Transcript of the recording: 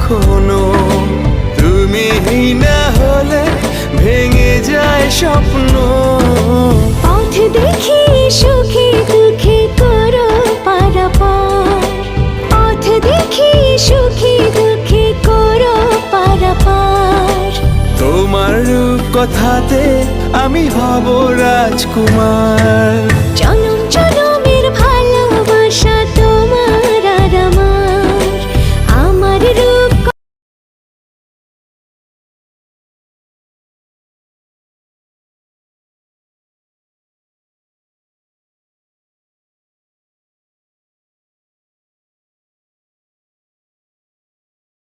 কখনো। তুমি না হলে ভেঙে যায় স্বপ্ন। পথ দেখি সুখে দুঃখে করো পারাপার, পথ দেখি সুখে দুঃখে করো পারাপার। তোমার রূপ কথাতে আমি হব রাজকুমার।